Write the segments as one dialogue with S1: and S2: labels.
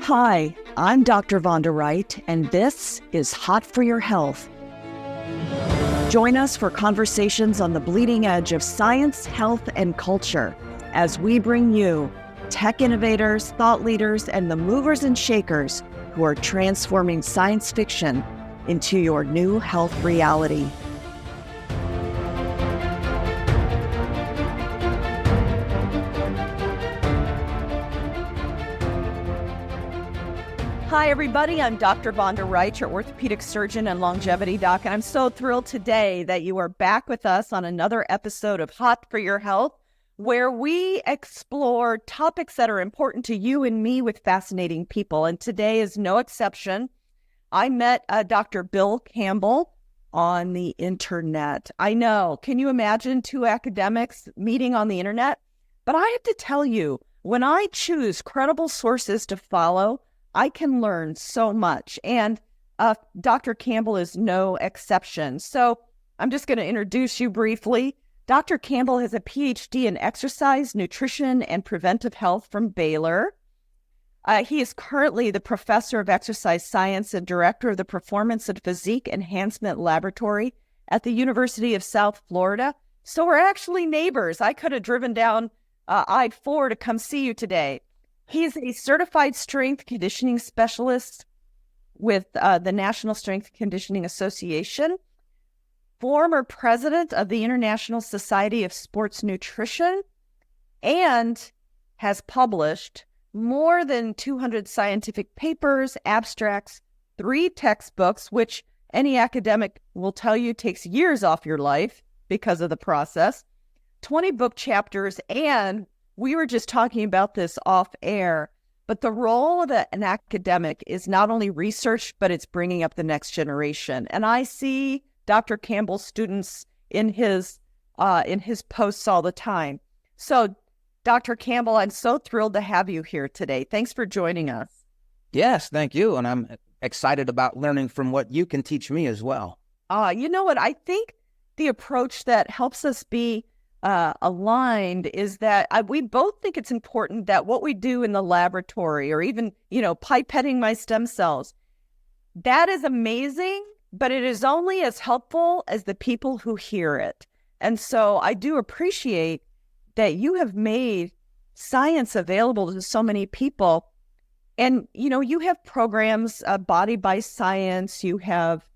S1: Hi, I'm Dr. Vonda Wright, and this is Hot for Your Health. Join us for conversations on the bleeding edge of science, health, and culture as we bring you tech innovators, thought leaders, and the movers and shakers who are transforming science fiction into your new health reality. Hi, everybody. I'm Dr. Vonda Wright, your orthopedic surgeon and longevity doc, and I'm so thrilled today that you are back with us on another episode of Hot for Your Health, where we explore topics that are important to you and me with fascinating people. And today is no exception. I met Dr. Bill Campbell on the internet. I know. Can you imagine two academics meeting on the internet? But I have to tell you, when I choose credible sources to follow, I can learn so much. And Dr. Campbell is no exception. So I'm just going to introduce you briefly. Dr. Campbell has a PhD in exercise, nutrition, and preventive health from Baylor. He is currently the professor of exercise science and director of the Performance and Physique Enhancement Laboratory at the University of South Florida. So we're actually neighbors. I could have driven down I-4 to come see you today. He's a certified strength conditioning specialist with the National Strength Conditioning Association, former president of the International Society of Sports Nutrition, and has published more than 200 scientific papers, abstracts, 3 textbooks, which any academic will tell you takes years off your life because of the process, 20 book chapters, and we were just talking about this off air, but the role of an academic is not only research, but it's bringing up the next generation. And I see Dr. Campbell's students in his posts all the time. So, Dr. Campbell, I'm so thrilled to have you here today. Thanks for joining us.
S2: Yes, thank you. And I'm excited about learning from what you can teach me as well.
S1: You know what? I think the approach that helps us be aligned is that we both think it's important that what we do in the laboratory, or even, pipetting my stem cells, that is amazing, but it is only as helpful as the people who hear it. And so I do appreciate that you have made science available to so many people. And, you have programs, Body by Science, you have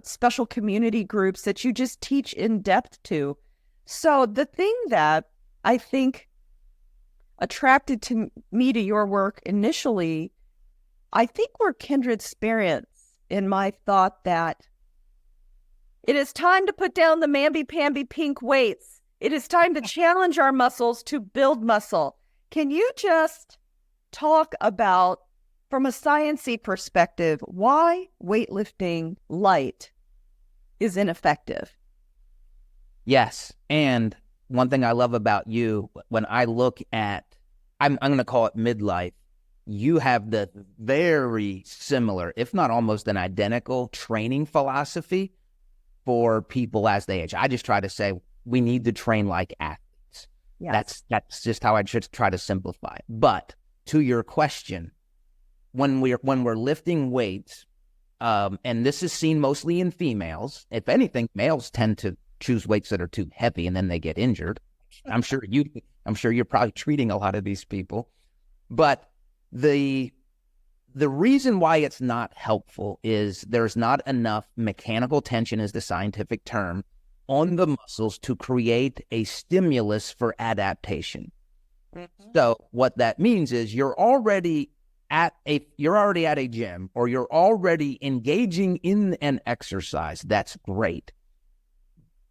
S1: special community groups that you just teach in depth to. So the thing that I think attracted me to your work initially, I think we're kindred spirits in my thought that it is time to put down the mamby-pamby pink weights. It is time to challenge our muscles to build muscle. Can you just talk about, from a sciencey perspective, why weightlifting light is ineffective?
S2: Yes. And one thing I love about you, when I look at, I'm going to call it midlife, you have the very similar, if not almost an identical training philosophy for people as they age. I just try to say we need to train like athletes. Yes. That's just how I should try to simplify it. But to your question, when we're lifting weights, and this is seen mostly in females, if anything, males tend to choose weights that are too heavy and then they get injured. I'm sure you're probably treating a lot of these people. But the reason why it's not helpful is there's not enough mechanical tension, is the scientific term, on the muscles to create a stimulus for adaptation. Mm-hmm. So what that means is you're already at a gym, or you're already engaging in an exercise. That's great.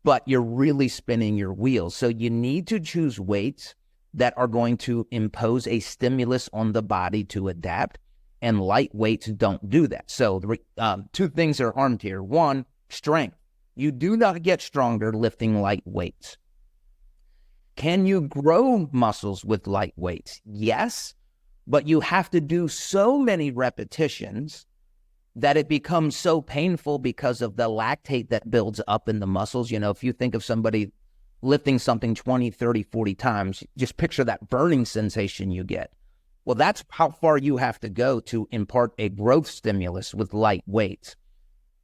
S2: But you're really spinning your wheels. So you need to choose weights that are going to impose a stimulus on the body to adapt, and light weights don't do that. So two things are harmed here. One, strength. You do not get stronger lifting light weights. Can you grow muscles with light weights? Yes, but you have to do so many repetitions that it becomes so painful because of the lactate that builds up in the muscles. If you think of somebody lifting something 20, 30, 40 times, just picture that burning sensation you get. Well, that's how far you have to go to impart a growth stimulus with light weights.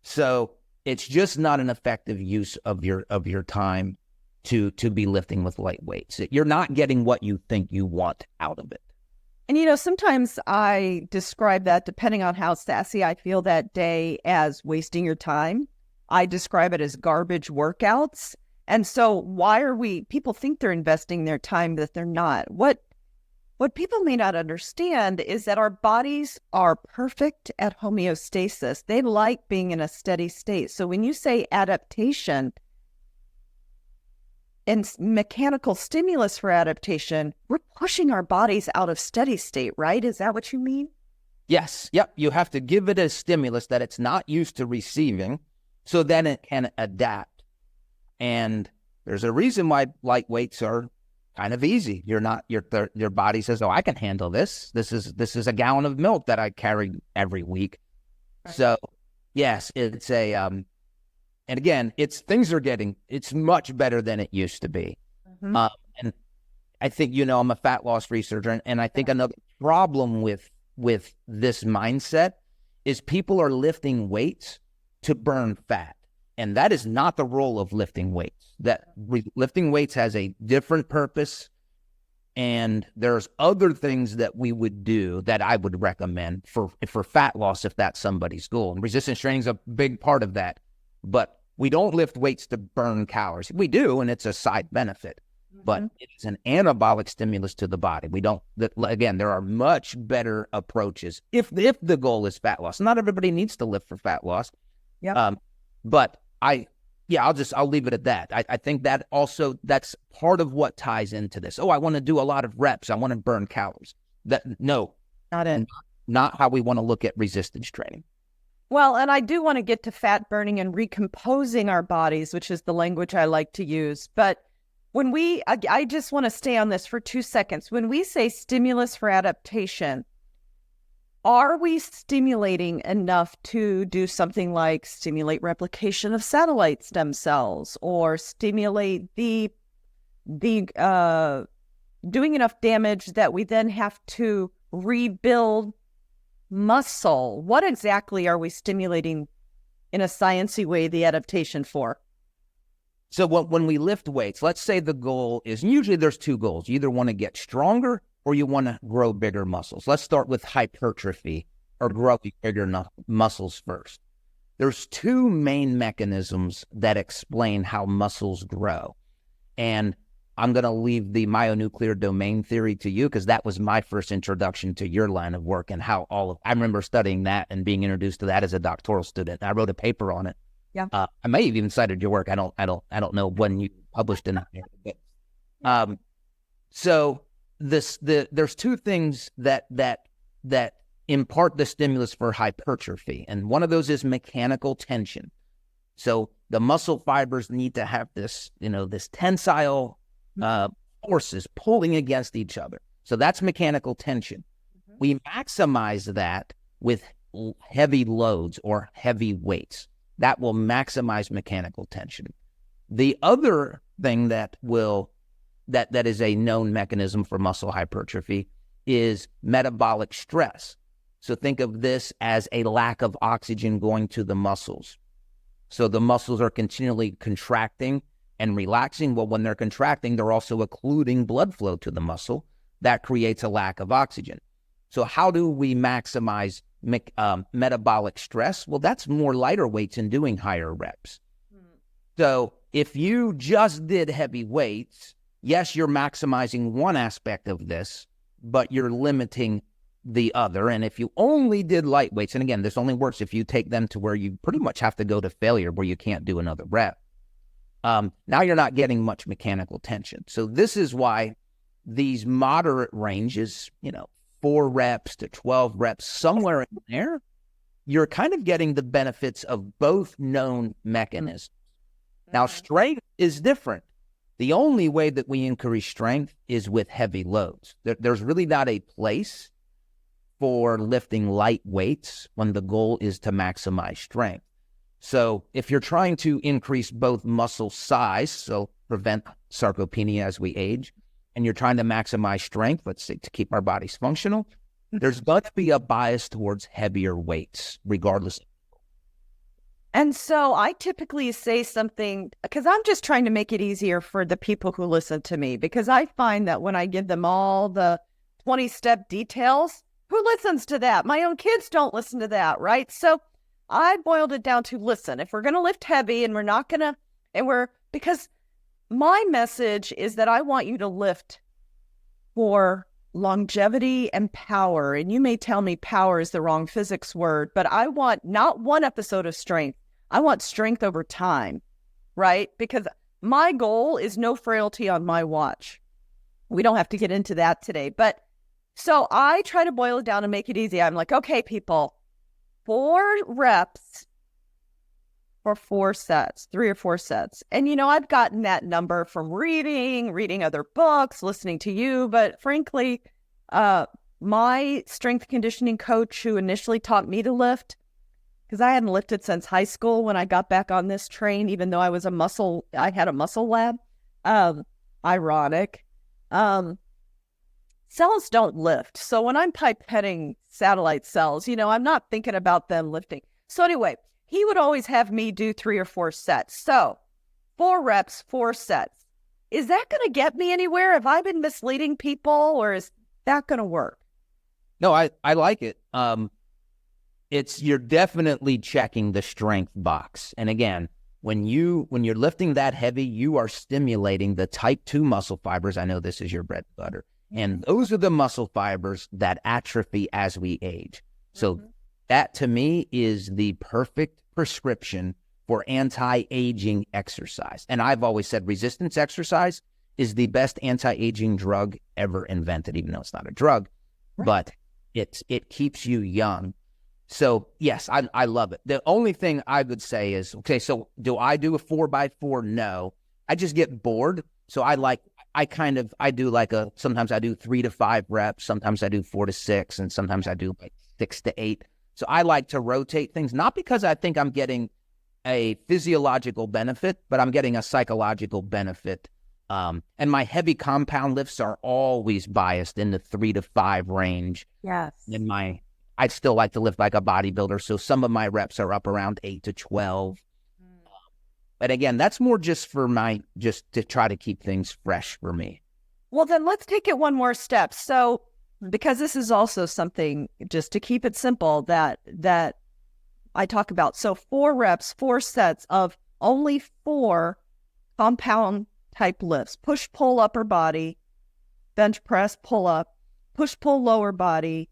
S2: So it's just not an effective use of your time to be lifting with light weights. You're not getting what you think you want out of it.
S1: And, sometimes I describe that, depending on how sassy I feel that day, as wasting your time. I describe it as garbage workouts. And so people think they're investing their time, but they're not. What people may not understand is that our bodies are perfect at homeostasis. They like being in a steady state. So when you say adaptation and mechanical stimulus for adaptation, we're pushing our bodies out of steady state, right? Is that what you mean?
S2: Yes. Yep. You have to give it a stimulus that it's not used to receiving, so then it can adapt. And there's a reason why light weights are kind of easy. Your body says, "Oh, I can handle this. This is a gallon of milk that I carry every week." Right. So yes, it's and again, it's much better than it used to be. Mm-hmm. And I think, I'm a fat loss researcher, and I think another problem with this mindset is people are lifting weights to burn fat. And that is not the role of lifting weights. Lifting weights has a different purpose, and there's other things that we would do that I would recommend for fat loss if that's somebody's goal. And resistance training is a big part of that. But we don't lift weights to burn calories. We do, and it's a side benefit. Mm-hmm. But it's an anabolic stimulus to the body. Again, there are much better approaches if the goal is fat loss. Not everybody needs to lift for fat loss. Yeah. But I'll leave it at that. I think that also, that's part of what ties into this. Oh, I want to do a lot of reps. I want to burn calories. Not how we want to look at resistance training.
S1: Well, and I do want to get to fat burning and recomposing our bodies, which is the language I like to use. But I just want to stay on this for 2 seconds. When we say stimulus for adaptation, are we stimulating enough to do something like stimulate replication of satellite stem cells, or stimulate the doing enough damage that we then have to rebuild muscle? What exactly are we stimulating in a sciencey way the adaptation for?
S2: So when we lift weights, let's say the goal is, usually there's two goals. You either want to get stronger or you want to grow bigger muscles. Let's start with hypertrophy, or growing bigger muscles first. There's two main mechanisms that explain how muscles grow. And I'm going to leave the myonuclear domain theory to you, because that was my first introduction to your line of work, and how I remember studying that and being introduced to that as a doctoral student. I wrote a paper on it. Yeah. I may have even cited your work. I don't know when you published in it. So there's two things that impart the stimulus for hypertrophy, and one of those is mechanical tension. So the muscle fibers need to have this tensile forces pulling against each other. So that's mechanical tension. Mm-hmm. We maximize that with heavy loads or heavy weights. That will maximize mechanical tension. The other thing that is a known mechanism for muscle hypertrophy is metabolic stress. So think of this as a lack of oxygen going to the muscles. So the muscles are continually contracting and relaxing. Well, when they're contracting, they're also occluding blood flow to the muscle. That creates a lack of oxygen. So how do we maximize metabolic stress? Well, that's more lighter weights and doing higher reps. So if you just did heavy weights, yes, you're maximizing one aspect of this, but you're limiting the other. And if you only did light weights, and again, this only works if you take them to where you pretty much have to go to failure, where you can't do another rep. Now you're not getting much mechanical tension. So this is why these moderate ranges, 4 reps to 12 reps, somewhere in there, you're kind of getting the benefits of both known mechanisms. Now, strength is different. The only way that we increase strength is with heavy loads. There's really not a place for lifting light weights when the goal is to maximize strength. So if you're trying to increase both muscle size, so prevent sarcopenia as we age, and you're trying to maximize strength, let's say to keep our bodies functional, there's going to be a bias towards heavier weights, regardless.
S1: And so I typically say something because I'm just trying to make it easier for the people who listen to me, because I find that when I give them all the 20-step details, who listens to that? My own kids don't listen to that, right? So I boiled it down to, listen, if we're going to lift heavy and we're not going to, because my message is that I want you to lift for longevity and power. And you may tell me power is the wrong physics word, but I want not one episode of strength. I want strength over time, right? Because my goal is no frailty on my watch. We don't have to get into that today. But so I try to boil it down and make it easy. I'm like, okay, people, 4 reps for 4 sets, 3 or 4 sets. And, I've gotten that number from reading other books, listening to you. But frankly, my strength conditioning coach who initially taught me to lift, because I hadn't lifted since high school when I got back on this train, even though I had a muscle lab. Ironic. Cells don't lift. So when I'm pipetting satellite cells, I'm not thinking about them lifting. So anyway, he would always have me do 3 or 4 sets. So 4 reps, 4 sets. Is that going to get me anywhere? Have I been misleading people, or is that going to work?
S2: No, I like it. You're definitely checking the strength box. And again, when you're lifting that heavy, you are stimulating the type 2 muscle fibers. I know this is your bread and butter. And those are the muscle fibers that atrophy as we age. So that to me is the perfect prescription for anti-aging exercise. And I've always said resistance exercise is the best anti-aging drug ever invented, even though it's not a drug, but it keeps you young. So yes, I love it. The only thing I would say is, okay, so do I do a 4x4? No, I just get bored. So sometimes I do 3 to 5 reps. Sometimes I do 4 to 6, and sometimes I do like 6 to 8. So I like to rotate things, not because I think I'm getting a physiological benefit, but I'm getting a psychological benefit. And my heavy compound lifts are always biased in the 3 to 5 range.
S1: Yes.
S2: And I'd still like to lift like a bodybuilder. So some of my reps are up around 8 to 12. But again, that's more just to try to keep things fresh for me.
S1: Well, then let's take it one more step. So, because this is also something, just to keep it simple, that I talk about. So 4 reps, 4 sets of only 4 compound type lifts: push, pull, upper body, bench press, pull up, push, pull, lower body,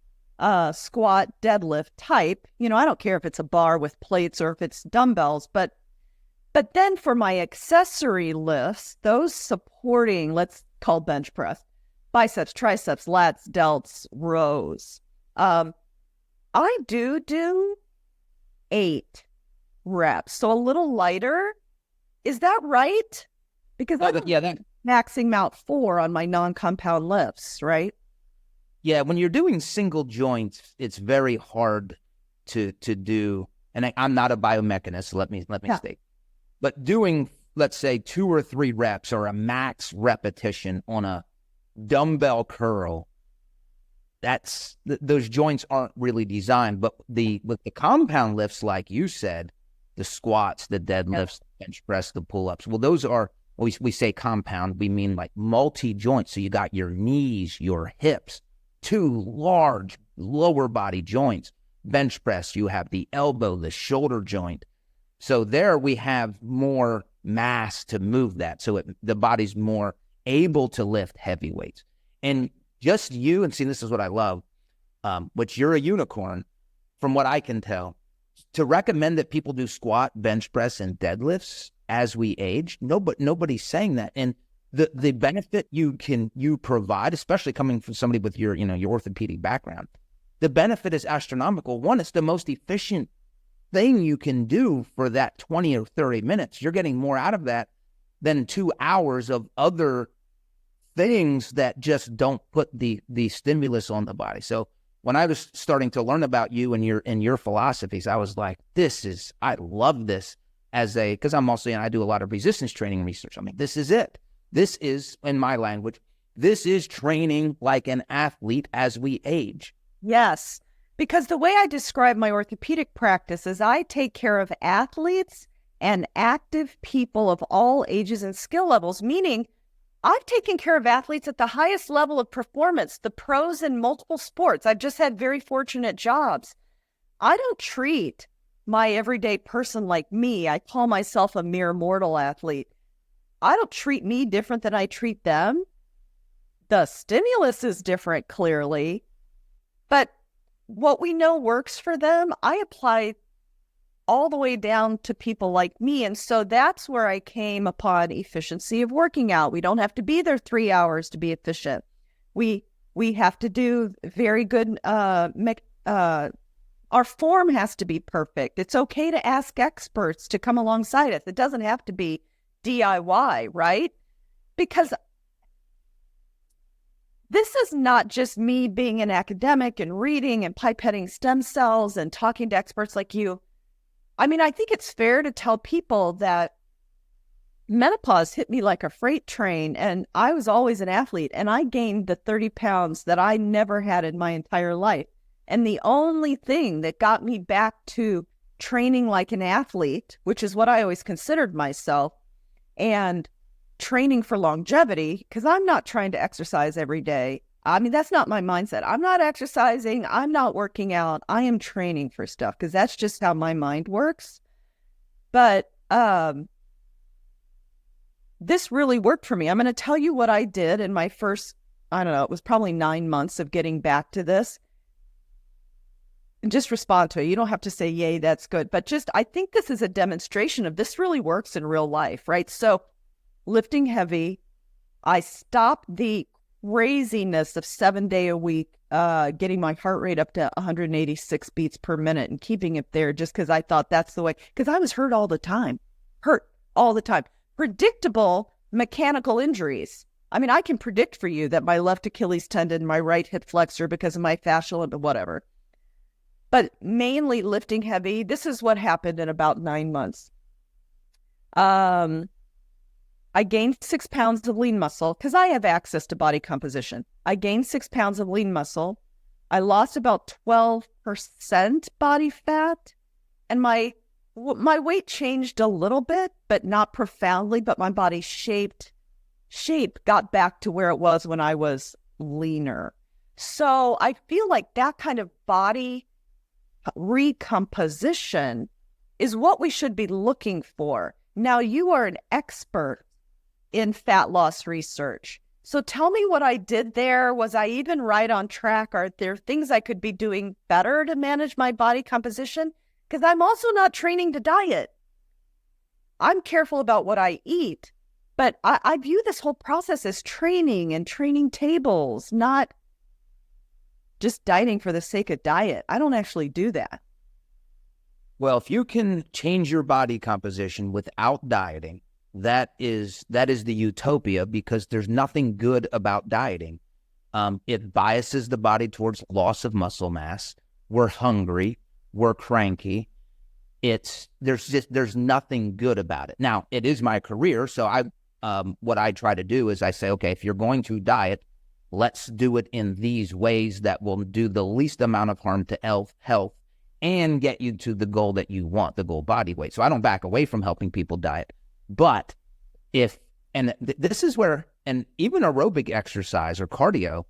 S1: squat, deadlift type. I don't care if it's a bar with plates or if it's dumbbells, but then for my accessory lifts, those supporting, let's call bench press, biceps, triceps, lats, delts, rows, I do 8 reps. So a little lighter. Is that right? Because I'm maxing out 4 on my non-compound lifts, right?
S2: Yeah, when you're doing single joints, it's very hard to do. And I'm not a biomechanist, so let me state. But doing, let's say, 2 or 3 reps or a max repetition on a dumbbell curl, those joints aren't really designed. But with the compound lifts, like you said, the squats, the deadlifts, the bench press, the pull-ups, well, those are, we say compound, we mean like multi-joint. So you got your knees, your hips, 2 large lower body joints. Bench press, you have the elbow, the shoulder joint. So there we have more mass to move that. So the body's more able to lift heavy weights. And just you, and see, this is what I love, which you're a unicorn, from what I can tell, to recommend that people do squat, bench press, and deadlifts as we age. Nobody's saying that. And the benefit you provide, especially coming from somebody with your orthopedic background, the benefit is astronomical. One, it's the most efficient thing you can do for that 20 or 30 minutes. You're getting more out of that than 2 hours of other things that just don't put the stimulus on the body. So when I was starting to learn about you and your philosophies, I was like, I love this because I'm also, and I do a lot of resistance training research. I mean, this is it. This is, in my language, this is training like an athlete as we age.
S1: Yes, because the way I describe my orthopedic practice is I take care of athletes and active people of all ages and skill levels, meaning I've taken care of athletes at the highest level of performance, the pros in multiple sports. I've just had very fortunate jobs. I don't treat my everyday person like me. I call myself a mere mortal athlete. I don't treat me different than I treat them. The stimulus is different, clearly, but what we know works for them, I apply all the way down to people like me. And so that's where I came upon efficiency of working out. We don't have to be there 3 hours to be efficient. We have to do very good, our form has to be perfect. It's okay to ask experts to come alongside us. It doesn't have to be DIY, right? Because this is not just me being an academic and reading and pipetting stem cells and talking to experts like you. I mean, I think it's fair to tell people that menopause hit me like a freight train, and I was always an athlete, and I gained the 30 pounds that I never had in my entire life. And the only thing that got me back to training like an athlete, which is what I always considered myself, and training for longevity, because I'm not trying to exercise every day. I mean, that's not my mindset. I'm not exercising. I'm not working out. I am training for stuff because that's just how my mind works. But this really worked for me. I'm going to tell you what I did in my first, I don't know, it was probably 9 months of getting back to this. And just respond to it. You don't have to say, yay, that's good. But just, I think this is a demonstration of this really works in real life, right? So lifting heavy, I stopped the craziness of 7 day a week, getting my heart rate up to 186 beats per minute and keeping it there just because I thought that's the way, because I was hurt all the time. Predictable mechanical injuries. I mean, I can predict for you that my left Achilles tendon, my right hip flexor because of my fascial and whatever. But mainly lifting heavy. This is what happened in about 9 months. I gained 6 pounds of lean muscle because I have access to body composition. I gained 6 pounds of lean muscle. I lost about 12% body fat, and my weight changed a little bit, but not profoundly, but my body shape got back to where it was when I was leaner. So I feel like that kind of body recomposition is what we should be looking for. Now, you are an expert in fat loss research. So tell me what I did there. Was I even right on track? Are there things I could be doing better to manage my body composition? Because I'm also not training to diet. I'm careful about what I eat, but I view this whole process as training and training tables, not just dieting for the sake of diet. I don't actually do that.
S2: Well, if you can change your body composition without dieting, that is the utopia, because there's nothing good about dieting. It biases the body towards loss of muscle mass. We're hungry. We're cranky. There's nothing good about it. Now, it is my career, so what I try to do is I say, okay, if you're going to diet, let's do it in these ways that will do the least amount of harm to health and get you to the goal that you want, the goal body weight. So I don't back away from helping people diet. But this is where, and even aerobic exercise or cardio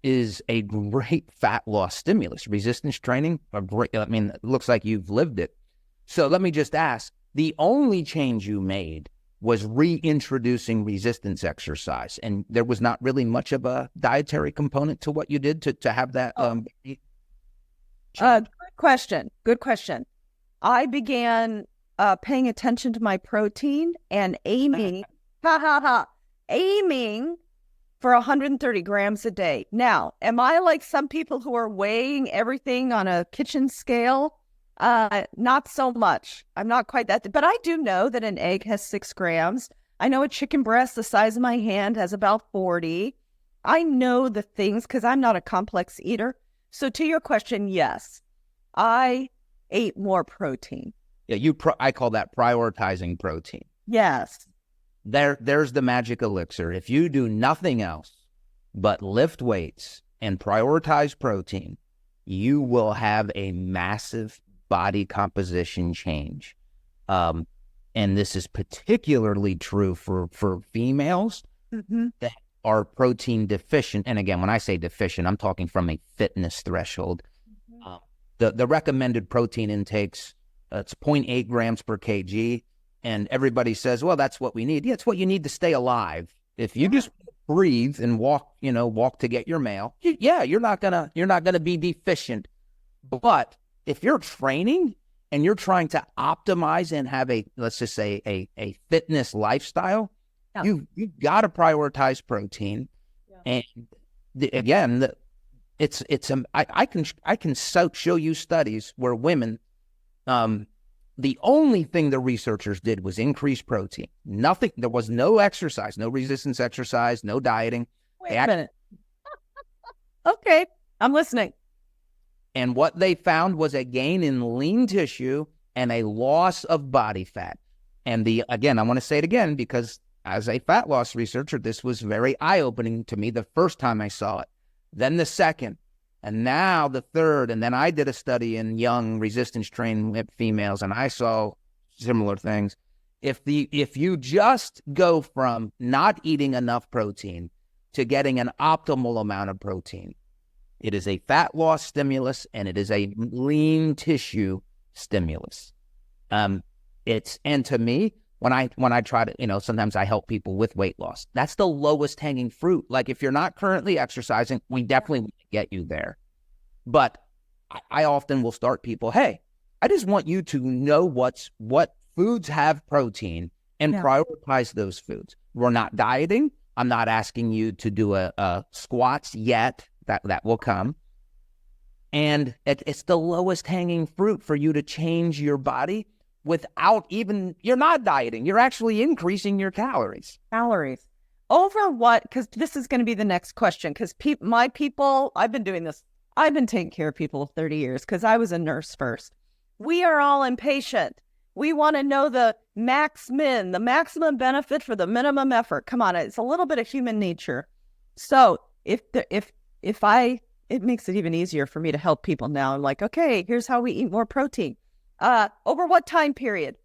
S2: is a great fat loss stimulus. Resistance training, it looks like you've lived it. So let me just ask, the only change you made was reintroducing resistance exercise, and there was not really much of a dietary component to what you did to have that.
S1: Good question. I began paying attention to my protein and aiming for 130 grams a day. Now, am I like some people who are weighing everything on a kitchen scale? Not so much. I'm not quite that, but I do know that an egg has 6 grams. I know a chicken breast the size of my hand has about 40. I know the things because I'm not a complex eater. So to your question, yes, I ate more protein.
S2: Yeah, I call that prioritizing protein.
S1: Yes.
S2: There's the magic elixir. If you do nothing else, but lift weights and prioritize protein, you will have a massive body composition change. And this is particularly true for females that are protein deficient. And again, when I say deficient, I'm talking from a fitness threshold. The recommended protein intakes, it's 0.8 grams per kg. And everybody says, well, that's what we need. Yeah, it's what you need to stay alive. If you just breathe and walk to get your mail, you're not gonna be deficient. But if you're training and you're trying to optimize and have let's just say a fitness lifestyle, you've got to prioritize protein. And again, I can show you studies where women, the only thing the researchers did was increase protein. Nothing. There was no exercise, no resistance exercise, no dieting.
S1: Wait a minute. Okay, I'm listening.
S2: And what they found was a gain in lean tissue and a loss of body fat. And again, I want to say it again because as a fat loss researcher, this was very eye-opening to me the first time I saw it. Then the second. And now the third, and then I did a study in young resistance trained females, and I saw similar things. If you just go from not eating enough protein to getting an optimal amount of protein, it is a fat loss stimulus and it is a lean tissue stimulus. And to me, when I try to, sometimes I help people with weight loss. That's the lowest hanging fruit. Like if you're not currently exercising, we definitely want to get you there. But I often will start people, hey, I just want you to know what foods have protein and prioritize those foods. We're not dieting. I'm not asking you to do a squats yet. That will come. And it's the lowest hanging fruit for you to change your body without you're not dieting. You're actually increasing your calories.
S1: Over what? Because this is going to be the next question. Because my people, I've been doing this. I've been taking care of people 30 years because I was a nurse first. We are all impatient. We want to know the maximum benefit for the minimum effort. Come on, it's a little bit of human nature. So it makes it even easier for me to help people now. I'm like, okay, here's how we eat more protein. Over what time period?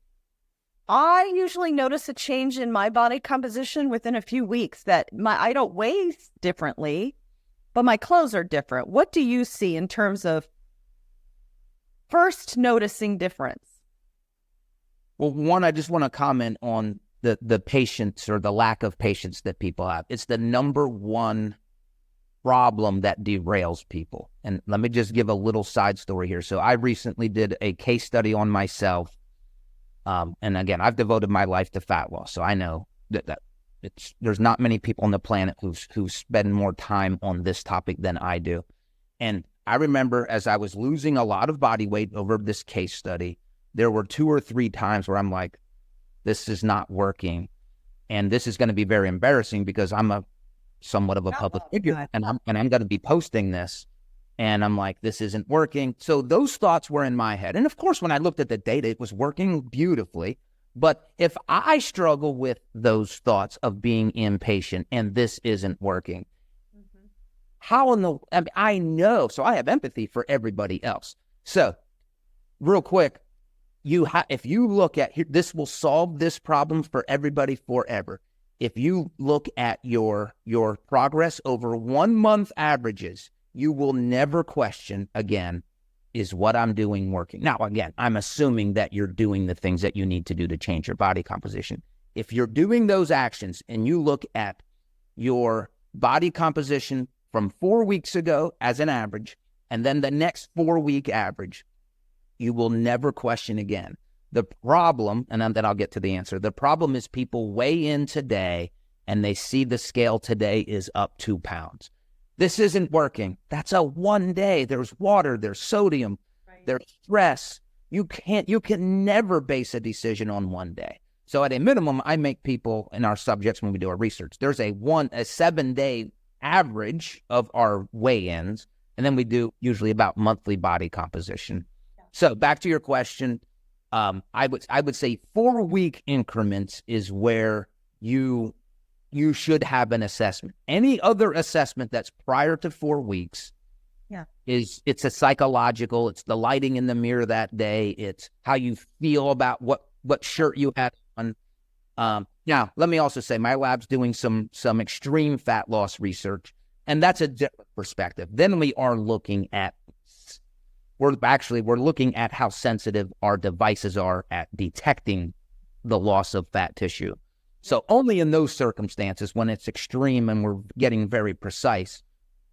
S1: I usually notice a change in my body composition within a few weeks that I don't weigh differently, but my clothes are different. What do you see in terms of first noticing difference?
S2: Well, one, I just want to comment on the patience or the lack of patience that people have. It's the number one problem that derails people. And let me just give a little side story here. So I recently did a case study on myself. And again, I've devoted my life to fat loss. So I know that there's not many people on the planet who spend more time on this topic than I do. And I remember as I was losing a lot of body weight over this case study, there were 2 or 3 times where I'm like, this is not working. And this is going to be very embarrassing because I'm somewhat of a public figure and I'm going to be posting this. And I'm like, this isn't working. So those thoughts were in my head. And of course, when I looked at the data, it was working beautifully. But if I struggle with those thoughts of being impatient and this isn't working, I know, so I have empathy for everybody else. So real quick, if you look at here, this will solve this problem for everybody forever. If you look at your progress over 1 month averages, you will never question again, is what I'm doing working? Now, again, I'm assuming that you're doing the things that you need to do to change your body composition. If you're doing those actions and you look at your body composition from 4 weeks ago as an average, and then the next 4-week average, you will never question again. The problem, and then I'll get to the answer, the problem is people weigh in today and they see the scale today is up 2 pounds. This isn't working. That's a one day. There's water, there's sodium, there's stress. You can never base a decision on one day. So at a minimum, I make people in our subjects when we do our research, there's a 7-day average of our weigh-ins, and then we do usually about monthly body composition. Yeah. So back to your question, I would say 4-week increments is where you you should have an assessment. Any other assessment that's prior to 4 weeks it's a psychological, it's the lighting in the mirror that day, it's how you feel about what shirt you had on. Now, let me also say my lab's doing some extreme fat loss research, and that's a different perspective. Then we are looking at, we're looking at how sensitive our devices are at detecting the loss of fat tissue. So only in those circumstances, when it's extreme and we're getting very precise,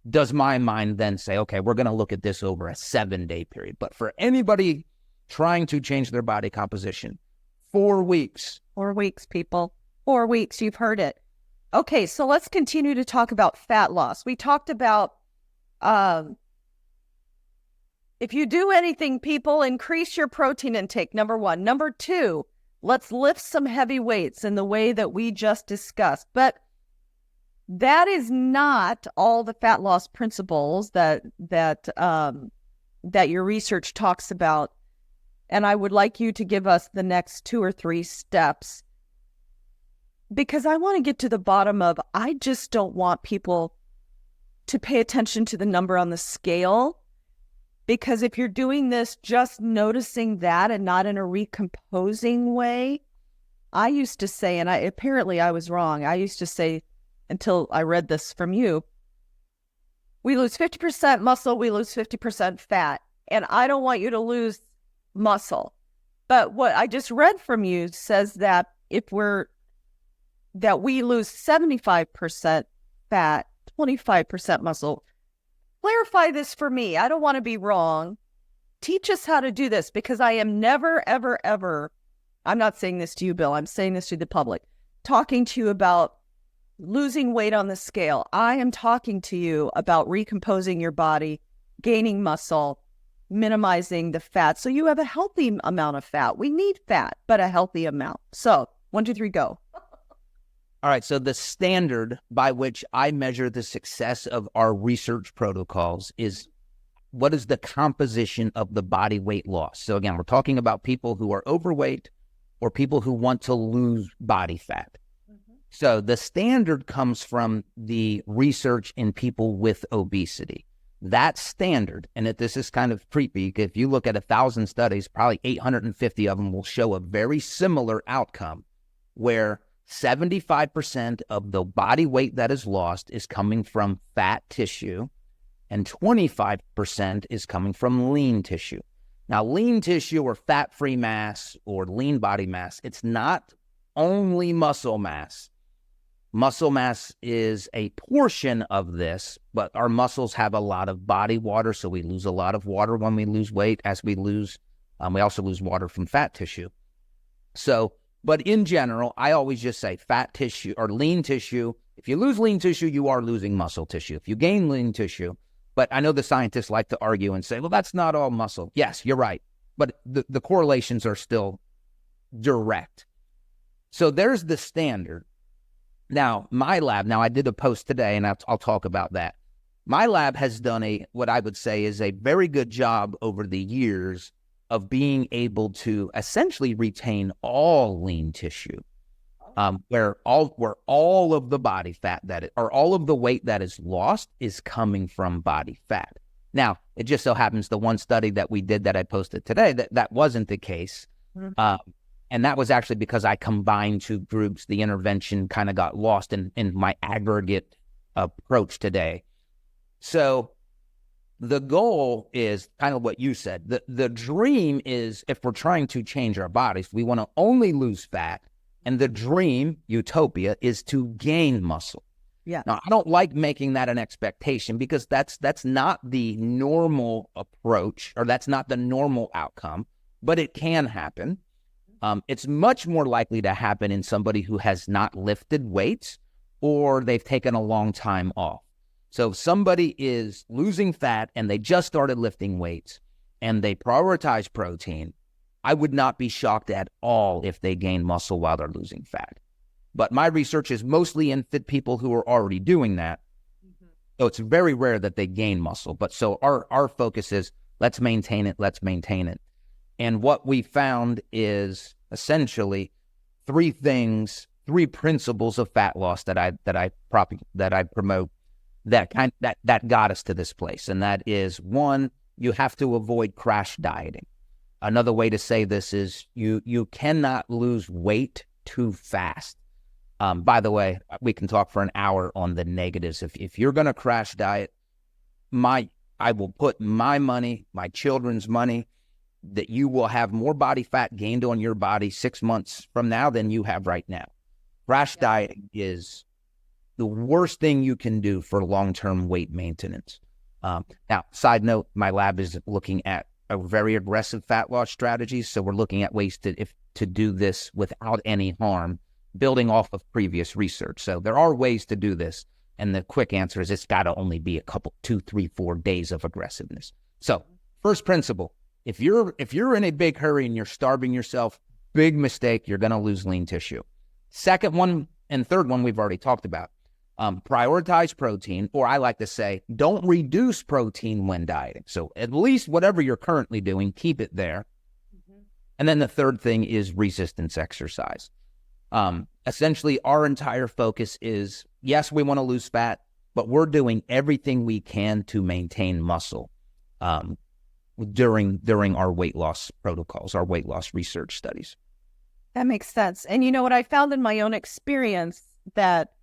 S2: does my mind then say, okay, we're going to look at this over a 7-day period. But for anybody trying to change their body composition, 4 weeks.
S1: 4 weeks, people. 4 weeks. You've heard it. Okay, so let's continue to talk about fat loss. We talked about if you do anything, people, increase your protein intake, number one. Number two, let's lift some heavy weights in the way that we just discussed. But that is not all the fat loss principles that your research talks about. And I would like you to give us the next 2 or 3 steps, because I want to get to the bottom of, I just don't want people to pay attention to the number on the scale, because if you're doing this just noticing that and not in a recomposing way, I used to say, and apparently I was wrong, I used to say, until I read this from you, we lose 50% muscle, we lose 50% fat. And I don't want you to lose muscle. But what I just read from you says that that we lose 75% fat, 25% muscle. Clarify this for me. I don't want to be wrong. Teach us how to do this, because I am never, ever, ever, I'm not saying this to you, Bill, I'm saying this to the public, talking to you about losing weight on the scale. I am talking to you about recomposing your body, gaining muscle, minimizing the fat, so you have a healthy amount of fat. We need fat, but a healthy amount. So 1, 2, 3, go.
S2: All right. So the standard by which I measure the success of our research protocols is, what is the composition of the body weight loss? So again, we're talking about people who are overweight or people who want to lose body fat. So the standard comes from the research in people with obesity. That standard, and this is kind of creepy, if you look at 1,000 studies, probably 850 of them will show a very similar outcome, where 75% of the body weight that is lost is coming from fat tissue, and 25% is coming from lean tissue. Now, lean tissue or fat-free mass or lean body mass, it's not only muscle mass. Muscle mass is a portion of this, but our muscles have a lot of body water, so we lose a lot of water when we lose weight. As we lose, we also lose water from fat tissue. So, but in general, I always just say fat tissue or lean tissue. If you lose lean tissue, you are losing muscle tissue. If you gain lean tissue, but I know the scientists like to argue and say, well, that's not all muscle. Yes, you're right, but the correlations are still direct. So there's the standard. Now, my lab, I did a post today, and I'll talk about that. My lab has done what I would say is a very good job over the years of being able to essentially retain all lean tissue, where all of the body fat or all of the weight that is lost is coming from body fat. Now, it just so happens the one study that we did that I posted today, that wasn't the case. Mm-hmm. And that was actually because I combined 2 groups. The intervention kind of got lost in my aggregate approach today. So the goal is kind of what you said. The dream is, if we're trying to change our bodies, we want to only lose fat. And the dream, utopia, is to gain muscle.
S1: Yeah.
S2: Now, I don't like making that an expectation, because that's not the normal approach, or that's not the normal outcome, but it can happen. It's much more likely to happen in somebody who has not lifted weights or they've taken a long time off. So if somebody is losing fat and they just started lifting weights and they prioritize protein, I would not be shocked at all if they gain muscle while they're losing fat. But my research is mostly in fit people who are already doing that. Mm-hmm. So it's very rare that they gain muscle. But so our focus is, let's maintain it. And what we found is essentially 3 three principles of fat loss that I promote that got us to this place. And that is, one, you have to avoid crash dieting. Another way to say this is you cannot lose weight too fast. By the way, we can talk for an hour on the negatives. If you're going to crash diet, I will put my money, my children's money, that you will have more body fat gained on your body 6 months from now than you have right now. Crash dieting is the worst thing you can do for long-term weight maintenance. Now, side note, my lab is looking at a very aggressive fat loss strategy. So we're looking at ways to do this without any harm, building off of previous research. So there are ways to do this. And the quick answer is it's got to only be a couple, 2, 3, 4 days of aggressiveness. So first principle, if you're in a big hurry and you're starving yourself, big mistake, you're going to lose lean tissue. Second one and third one we've already talked about. Prioritize protein, or I like to say, don't reduce protein when dieting. So at least whatever you're currently doing, keep it there. Mm-hmm. And then the third thing is resistance exercise. Essentially, our entire focus is, yes, we want to lose fat, but we're doing everything we can to maintain muscle during our weight loss protocols, our weight loss research studies.
S1: That makes sense. And you know what I found in my own experience, that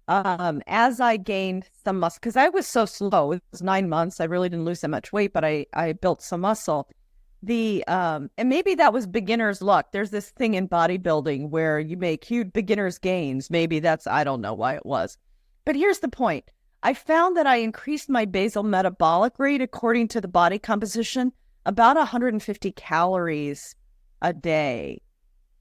S1: as I gained some muscle, because I was so slow, it was 9 months, I really didn't lose that much weight, but I built some muscle. And maybe that was beginner's luck. There's this thing in bodybuilding where you make huge beginner's gains. Maybe I don't know why it was. But here's the point. I found that I increased my basal metabolic rate according to the body composition about 150 calories a day.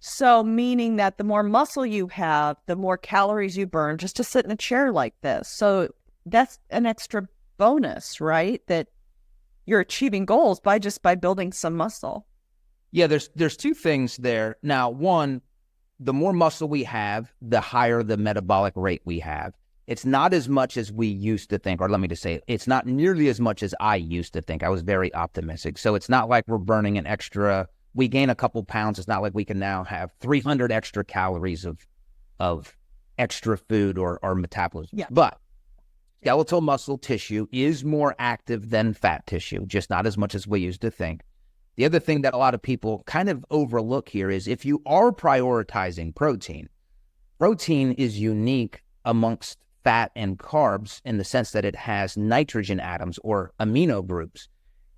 S1: So meaning that the more muscle you have, the more calories you burn just to sit in a chair like this. So that's an extra bonus, right? That you're achieving goals by building some muscle.
S2: Yeah, there's two things there. Now, one, the more muscle we have, the higher the metabolic rate we have. It's not as much as we used to think, or let me just say, it's not nearly as much as I used to think. I was very optimistic. So it's not like we're burning we gain a couple pounds. It's not like we can now have 300 extra calories of extra food or metabolism.
S1: Yeah.
S2: But skeletal muscle tissue is more active than fat tissue, just not as much as we used to think. The other thing that a lot of people kind of overlook here is if you are prioritizing protein is unique amongst fat and carbs in the sense that it has nitrogen atoms or amino groups.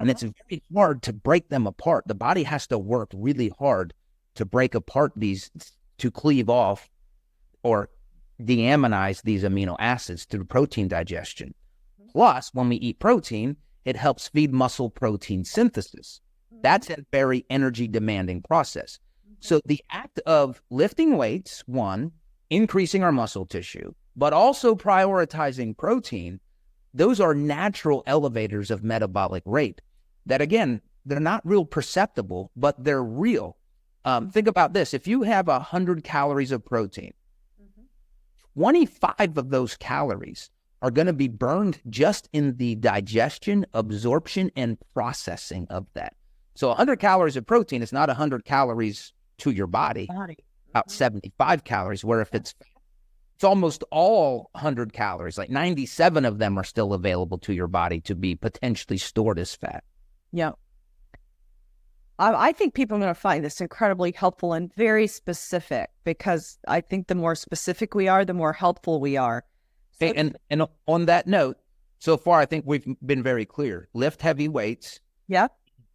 S2: And it's very hard to break them apart. The body has to work really hard to break apart these, to cleave off or deaminize these amino acids through protein digestion. Plus, when we eat protein, it helps feed muscle protein synthesis. That's a very energy demanding process. So the act of lifting weights, one, increasing our muscle tissue, but also prioritizing protein, those are natural elevators of metabolic rate that, again, they're not real perceptible, but they're real. Think about this. If you have 100 calories of protein, 25 of those calories are going to be burned just in the digestion, absorption, and processing of that. So 100 calories of protein is not 100 calories to your body, about 75 calories, where if it's almost all 100 calories, like 97 of them are still available to your body to be potentially stored as fat.
S1: Yeah. I think people are going to find this incredibly helpful and very specific, because I think the more specific we are, the more helpful we are. So
S2: and on that note, so far, I think we've been very clear. Lift heavy weights.
S1: Yeah.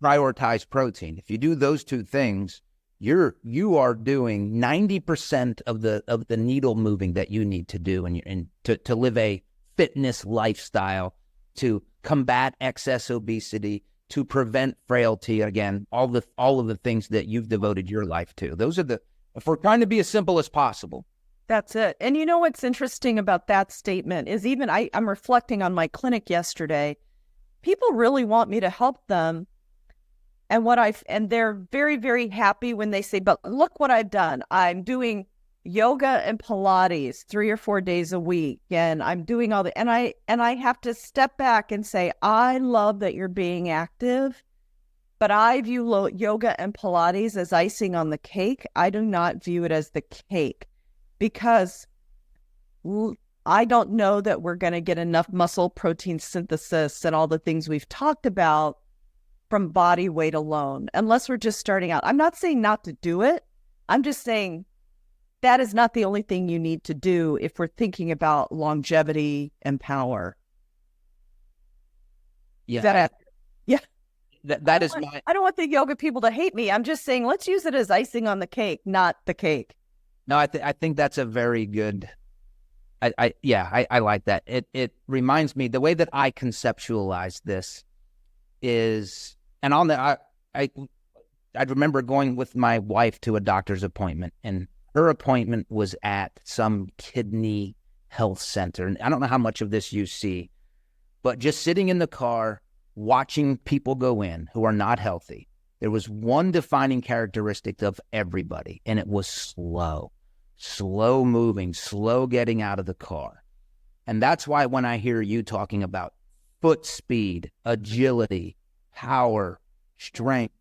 S2: Prioritize protein. If you do those two things, you are doing 90% of the needle moving that you need to do and to live a fitness lifestyle, to combat excess obesity, to prevent frailty. Again, all of the things that you've devoted your life to. Those are if we're trying to be as simple as possible.
S1: That's it. And you know what's interesting about that statement is, even I'm reflecting on my clinic yesterday. People really want me to help them. And they're very, very happy when they say, but look what I've done. I'm doing yoga and Pilates 3 or 4 days a week. And I'm doing all and I have to step back and say, I love that you're being active, but I view yoga and Pilates as icing on the cake. I do not view it as the cake. because I don't know that we're going to get enough muscle protein synthesis and all the things we've talked about from body weight alone, unless we're just starting out. I'm not saying not to do it. I'm just saying that is not the only thing you need to do if we're thinking about longevity and power.
S2: Yeah.
S1: Yeah.
S2: That is my...
S1: I don't want the yoga people to hate me. I'm just saying, let's use it as icing on the cake, not the cake.
S2: No, I think that's a very good... I like that. It reminds me, the way that I conceptualize this is, and I remember going with my wife to a doctor's appointment, and her appointment was at some kidney health center. And I don't know how much of this you see, but just sitting in the car, watching people go in who are not healthy, there was one defining characteristic of everybody, and it was slow moving, slow getting out of the car. And that's why when I hear you talking about foot speed, agility, power, strength,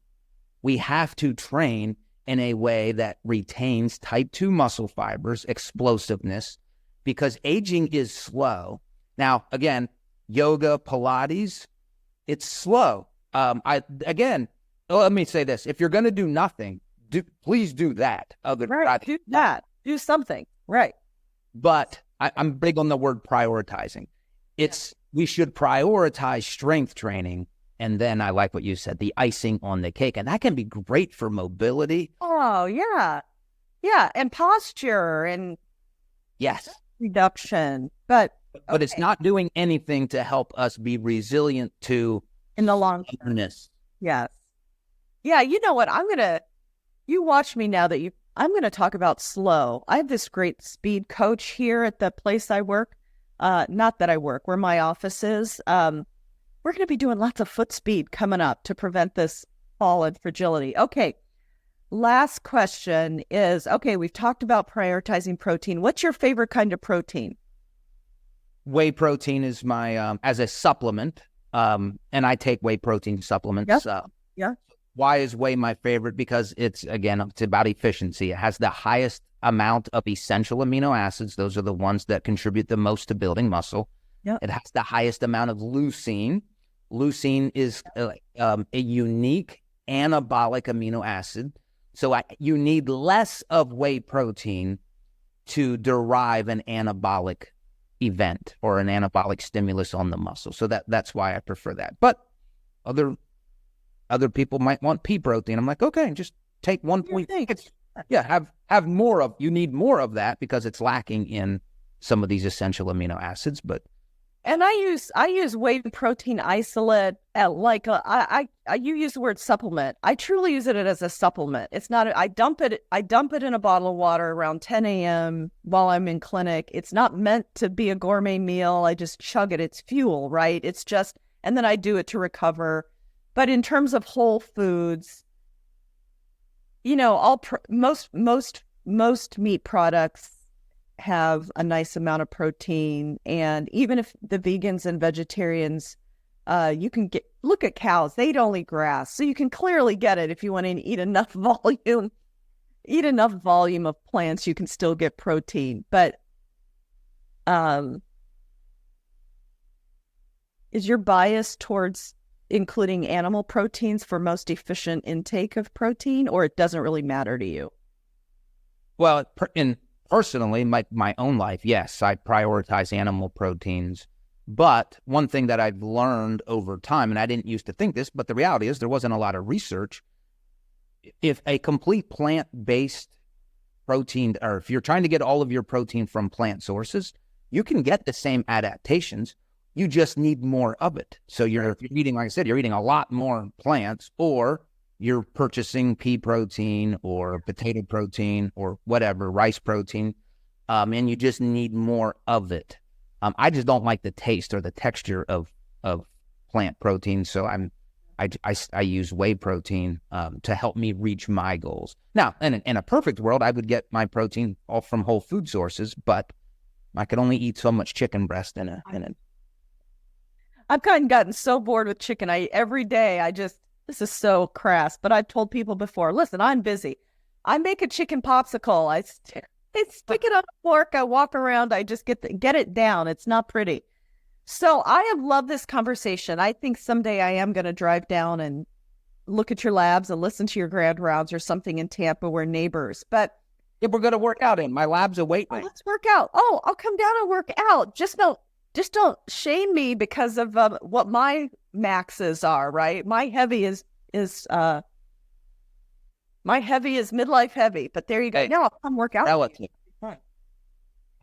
S2: we have to train in a way that retains type 2 muscle fibers, explosiveness, because aging is slow. Now, again, yoga, Pilates, it's slow. Let me say this. If you're going to do nothing, please do that.
S1: Right, do that. Do something. Right.
S2: But I'm big on the word prioritizing. We should prioritize strength training. And then I like what you said, the icing on the cake. And that can be great for mobility.
S1: Oh, yeah. Yeah. And posture and
S2: yes,
S1: reduction. But
S2: it's not doing anything to help us be resilient to
S1: in the long term. Yes. Yeah. You know what? You watch me now that I'm going to talk about slow. I have this great speed coach here at the place I work. Not that I work, where my office is. We're going to be doing lots of foot speed coming up to prevent this fall and fragility. Okay. Last question is, we've talked about prioritizing protein. What's your favorite kind of protein?
S2: Whey protein is my, as a supplement. And I take whey protein supplements.
S1: Yeah.
S2: Why is whey my favorite? Because it's about efficiency. It has the highest amount of essential amino acids. Those are the ones that contribute the most to building muscle.
S1: Yep.
S2: It has the highest amount of leucine. Leucine is a unique anabolic amino acid. So you need less of whey protein to derive an anabolic event or an anabolic stimulus on the muscle. So that's why I prefer that. But other people might want pea protein. I'm like, okay, just take 1.6. Yeah, you need more of that because it's lacking in some of these essential amino acids.
S1: And I use whey protein isolate you use the word supplement. I truly use it as a supplement. It's not, I dump it in a bottle of water around 10 a.m. while I'm in clinic. It's not meant to be a gourmet meal. I just chug it. It's fuel, right? It's just, and then I do it to recover. But in terms of whole foods, most meat products have a nice amount of protein. And even if the vegans and vegetarians, you can look at cows, they eat only grass. So you can clearly get it if you want to eat enough volume of plants, you can still get protein. But is your bias towards including animal proteins for most efficient intake of protein, or it doesn't really matter to you?
S2: Well, personally, my own life, yes, I prioritize animal proteins. But one thing that I've learned over time, and I didn't used to think this, but the reality is there wasn't a lot of research. If a complete plant-based protein, or if you're trying to get all of your protein from plant sources, you can get the same adaptations. You just need more of it. So you're eating, like I said, you're eating a lot more plants, or you're purchasing pea protein or potato protein or whatever, rice protein, and you just need more of it. I just don't like the taste or the texture of plant protein, so I use whey protein to help me reach my goals. Now, in a perfect world, I would get my protein all from whole food sources, but I could only eat so much chicken breast in a.
S1: I've gotten so bored with chicken. Every day this is so crass, but I've told people before, listen, I'm busy. I make a chicken popsicle. I stick it on a fork. I walk around. I just get it down. It's not pretty. So I have loved this conversation. I think someday I am going to drive down and look at your labs and listen to your grand rounds or something in Tampa. We're neighbors, but
S2: If we're going to work out in my lab's awaiting.
S1: let's work out. Oh, I'll come down and work out. Just don't shame me because of what my maxes are. Right, my heavy is midlife heavy. But there you go.
S2: Hey,
S1: now I'll come work out.
S2: Relative.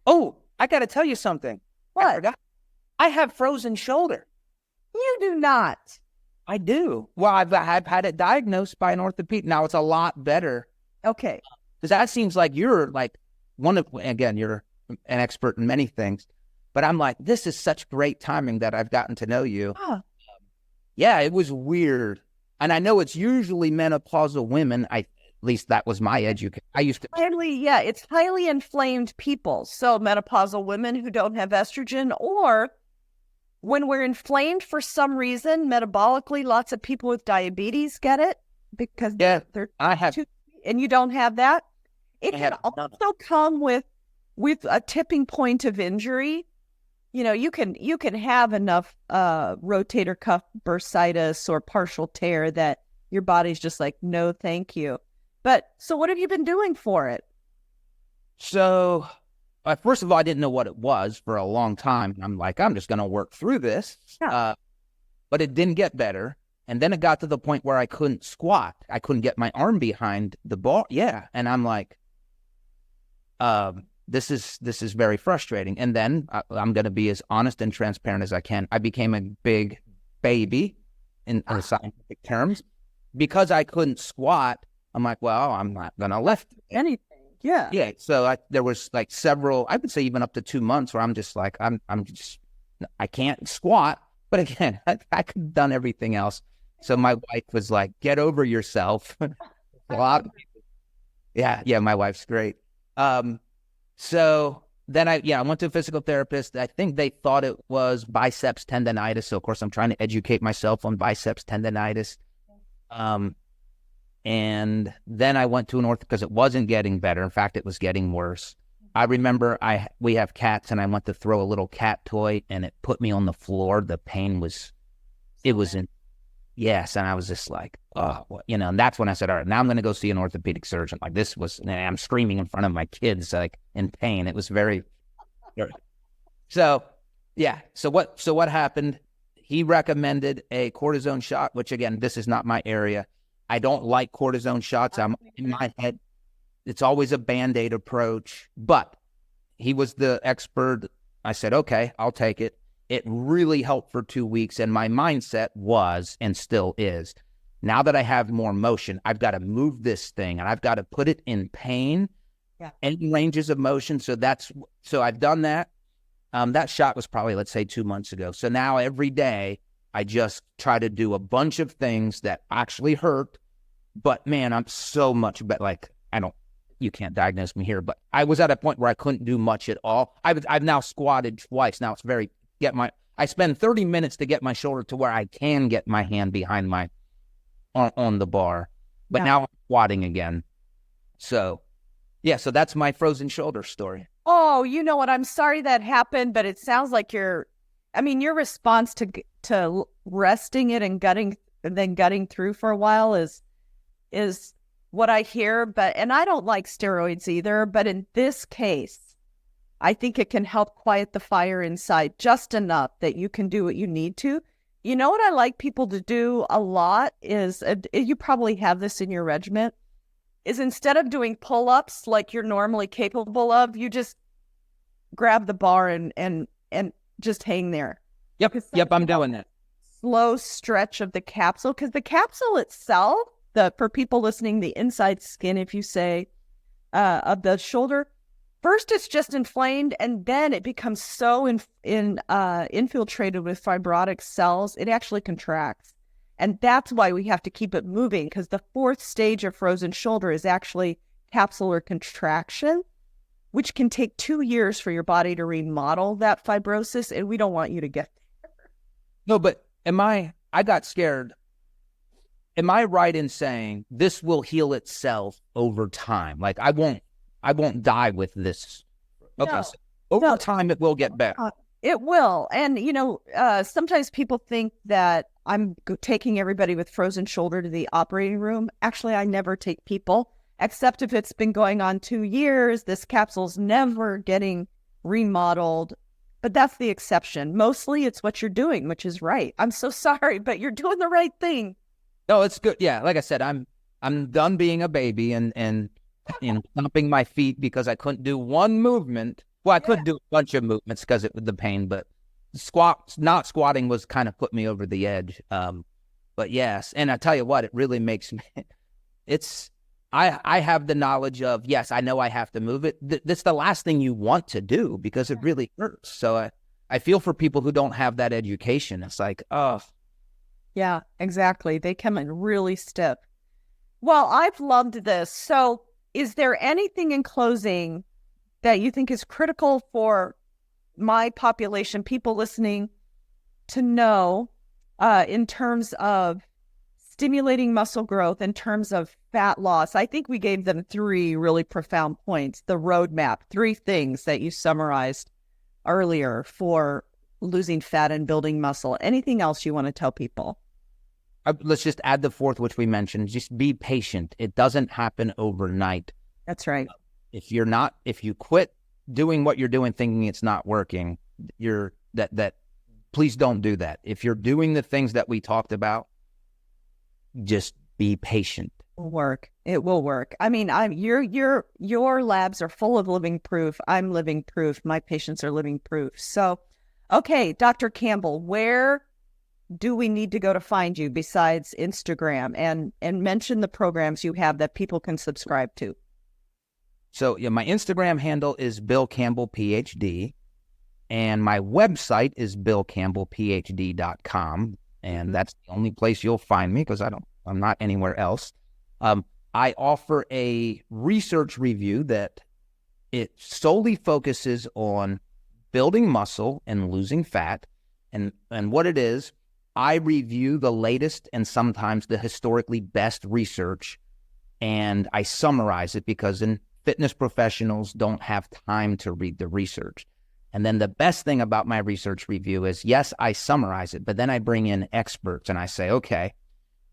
S2: Oh, I got to tell you something.
S1: What?
S2: I forgot. I have frozen shoulder.
S1: You do not.
S2: I do. Well, I've had it diagnosed by an orthopedic. Now it's a lot better.
S1: Okay.
S2: Because that seems like you're like again, you're an expert in many things. But I'm like, this is such great timing that I've gotten to know you.
S1: Huh.
S2: Yeah, it was weird. And I know it's usually menopausal women. At least that was my education. I used to.
S1: It's highly inflamed people. So menopausal women who don't have estrogen, or when we're inflamed for some reason, metabolically, lots of people with diabetes get it because they're
S2: I have,
S1: and you don't have that. It
S2: I
S1: can
S2: have
S1: also come with a tipping point of injury. You know, you can have enough rotator cuff bursitis or partial tear that your body's just like, no, thank you. But so what have you been doing for it?
S2: So, first of all, I didn't know what it was for a long time. I'm like, I'm just going to work through this.
S1: Yeah.
S2: But it didn't get better. And then it got to the point where I couldn't squat. I couldn't get my arm behind the bar. Yeah. And I'm like, this is very frustrating. And then I'm going to be as honest and transparent as I can. I became a big baby in scientific terms because I couldn't squat. I'm like, well, I'm not going to lift
S1: anything. Yeah.
S2: Yeah. So there was like several, I would say even up to 2 months where I'm just like, I can't squat. But again, I could have done everything else. So my wife was like, get over yourself. Yeah, my wife's great. So then I went to a physical therapist. I think they thought it was biceps tendonitis. So of course I'm trying to educate myself on biceps tendonitis. And then I went to an ortho because it wasn't getting better. In fact, it was getting worse. I remember we have cats, and I went to throw a little cat toy, and it put me on the floor. The pain was, yes, and I was just like, oh, and that's when I said, all right, now I'm going to go see an orthopedic surgeon. Like this was, and I'm screaming in front of my kids, like in pain. It was very, so yeah. So what happened? He recommended a cortisone shot, which again, this is not my area. I don't like cortisone shots. I'm in my head. It's always a Band-Aid approach, but he was the expert. I said, okay, I'll take it. It really helped for 2 weeks. And my mindset was, and still is, now that I have more motion, I've got to move this thing and I've got to put it in pain and ranges of motion. So I've done that. That shot was probably, let's say 2 months ago. So now every day I just try to do a bunch of things that actually hurt, but man, I'm so much better. Like you can't diagnose me here, but I was at a point where I couldn't do much at all. I've now squatted twice. Now it's I spend 30 minutes to get my shoulder to where I can get my hand behind on the bar, but now I'm squatting again. So yeah, so that's my frozen shoulder story.
S1: Oh, you know what? I'm sorry that happened, but it sounds like your response to resting it and gutting through for a while is what I hear. And I don't like steroids either, but in this case, I think it can help quiet the fire inside just enough that you can do what you need to. You know what I like people to do a lot is, you probably have this in your regimen, is instead of doing pull-ups like you're normally capable of, you just grab the bar and just hang there.
S2: Yep, I'm doing that.
S1: Slow stretch of the capsule, because the capsule itself, for people listening, the inside skin, if you say, of the shoulder, first it's just inflamed, and then it becomes so infiltrated with fibrotic cells, it actually contracts. And that's why we have to keep it moving, because the fourth stage of frozen shoulder is actually capsular contraction, which can take 2 years for your body to remodel that fibrosis, and we don't want you to get there.
S2: No, but I got scared. Am I right in saying this will heal itself over time? Like I I won't die with this. Okay,
S1: No,
S2: so over
S1: no.
S2: time it will get better.
S1: It will. And, sometimes people think that I'm taking everybody with frozen shoulder to the operating room. Actually, I never take people, except if it's been going on 2 years. This capsule's never getting remodeled. But that's the exception. Mostly it's what you're doing, which is right. I'm so sorry, but you're doing the right thing.
S2: No, it's good. Yeah, like I said, I'm done being a baby and stomping my feet because I couldn't do one movement. Well, I couldn't do a bunch of movements because of the pain, but not squatting was kind of put me over the edge. But yes, and I tell you what, it really makes me. I have the knowledge of, yes, I know I have to move it. That's the last thing you want to do because it really hurts. So I feel for people who don't have that education. It's like, oh.
S1: Yeah, exactly. They come in really stiff. Well, I've loved this. So is there anything in closing that you think is critical for my population, people listening, to know in terms of stimulating muscle growth, in terms of fat loss? I think we gave them 3 really profound points, the roadmap, 3 things that you summarized earlier for losing fat and building muscle. Anything else you want to tell people?
S2: Let's just add the 4th, which we mentioned. Just be patient. It doesn't happen overnight.
S1: That's right.
S2: If you quit doing what you're doing thinking it's not working, please don't do that. If you're doing the things that we talked about, just be patient.
S1: It will work. It will work. I mean, your labs are full of living proof. I'm living proof. My patients are living proof. So, okay, Dr. Campbell, where do we need to go to find you besides Instagram, and mention the programs you have that people can subscribe to?
S2: So yeah, my Instagram handle is Bill Campbell PhD, and my website is billcampbellphd.com, and that's the only place you'll find me because I'm not anywhere else. I offer a research review that it solely focuses on building muscle and losing fat, and what it is, I review the latest and sometimes the historically best research, and I summarize it because fitness professionals don't have time to read the research. And then the best thing about my research review is, yes, I summarize it, but then I bring in experts and I say, okay,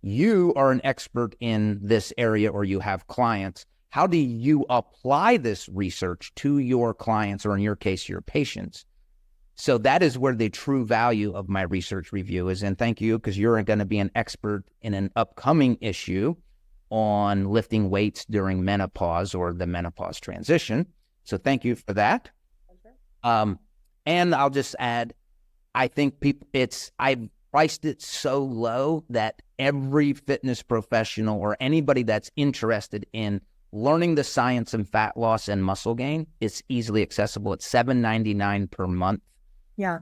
S2: you are an expert in this area or you have clients. How do you apply this research to your clients, or in your case, your patients? So that is where the true value of my research review is. And thank you, because you're going to be an expert in an upcoming issue on lifting weights during menopause or the menopause transition. So thank you for that. And I'll just add, I think I've priced it so low that every fitness professional or anybody that's interested in learning the science and fat loss and muscle gain, it's easily accessible. It's $7.99 per month.
S1: Yeah.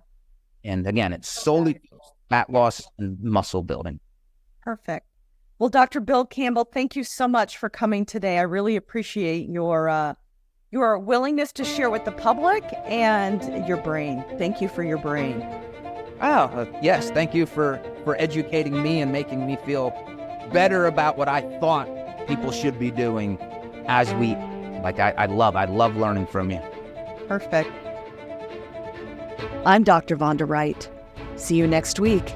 S2: And again, it's solely fat loss and muscle building.
S1: Perfect. Well, Dr. Bill Campbell, thank you so much for coming today. I really appreciate your willingness to share with the public and your brain. Thank you for your brain.
S2: Oh, yes. Thank you for educating me and making me feel better about what I thought people should be doing I love learning from you.
S1: Perfect. I'm Dr. Vonda Wright. See you next week.